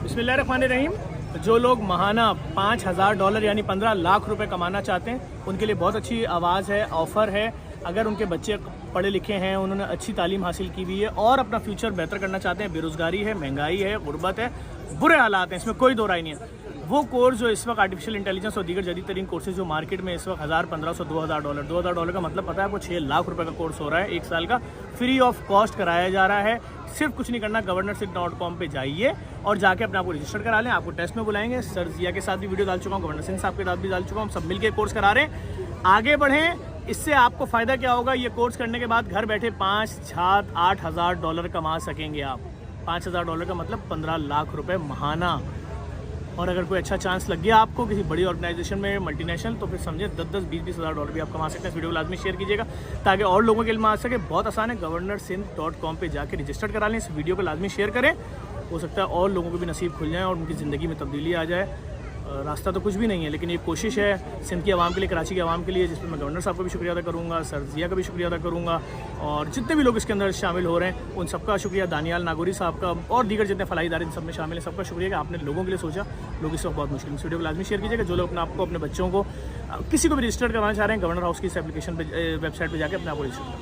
बिस्मिल्लाहिर्रहमानिर्रहीम। जो लोग महाना $5,000 यानी 15 लाख रुपए कमाना चाहते हैं उनके लिए बहुत अच्छी आवाज़ है, ऑफ़र है। अगर उनके बच्चे पढ़े लिखे हैं, उन्होंने अच्छी तालीम हासिल की हुई है और अपना फ्यूचर बेहतर करना चाहते हैं, बेरोज़गारी है, महंगाई है, गुर्बत है, बुरे हालात हैं, इसमें कोई दो राय नहीं है। वो कोर्स जो इस वक्त आर्टिफिशियल इंटेलिजेंस और दीगर जदीद तरीन कोर्सेज जो मार्केट में इस वक्त $1,000, $1,500, $2,000 का मतलब पता है आपको, 6 लाख रुपए का कोर्स हो रहा है 1 साल का, फ्री ऑफ कॉस्ट कराया जा रहा है। सिर्फ कुछ नहीं करना, governorsind.com पे जाइए और जाके अपने आपको रजिस्टर करा लें। आपको टेस्ट में बुलाएंगे, सर जिया के साथ भी वीडियो डाल चुका हूँ, गवर्नर सिंह साहब के साथ भी डाल चुका हूँ, सब मिलकर कोर्स करा रहे हैं। आगे बढ़ें। इससे आपको फ़ायदा क्या होगा, ये कोर्स करने के बाद घर बैठे 5, 7, $8,000 कमा सकेंगे आप। $5,000 का मतलब 15 लाख रुपए महाना। और अगर कोई अच्छा चांस लग गया आपको किसी बड़ी ऑर्गेनाइजेशन में, मल्टीनेशनल, तो फिर समझे 10-10, 20-20 हज़ार डॉलर भी आप कमा सकते हैं। इस वीडियो को लाजमी शेयर कीजिएगा ताकि और लोगों के लिए आ सके। बहुत आसान है, governorsind.com पे जाके रजिस्टर करा लें। इस वीडियो को लाजमी शेयर करें, हो सकता है और लोगों को भी नसीब खुल जाए और उनकी ज़िंदगी में तब्दीली आ जाए। रास्ता तो कुछ भी नहीं है, लेकिन ये कोशिश है सिंध की आवाम के लिए, कराची की आवाम के लिए, जिसमें मैं गवर्नर साहब का भी शुक्रिया अदा करूँगा, सर जिया का भी शुक्रिया अदा करूँगा और जितने भी लोग इसके अंदर शामिल हो रहे हैं उन सबका शुक्रिया, दानियाल नागौरी साहब का और दीगर जितने फलाई इदारे इन सब में शामिल है, सबका शुक्रिया कि आपने लोगों के लिए सोचा। लोग इस वक्त बहुत मुश्किल। इस वीडियो को लाजमी शेयर कीजिएगा। जो लोग अपने आपको, अपने बच्चों को, किसी को भी रजिस्टर करवाना चाह रहे हैं, गवर्नर हाउस की इस एप्लीकेशन पर, वेबसाइट पर जाकर अपने आपको रजिस्टर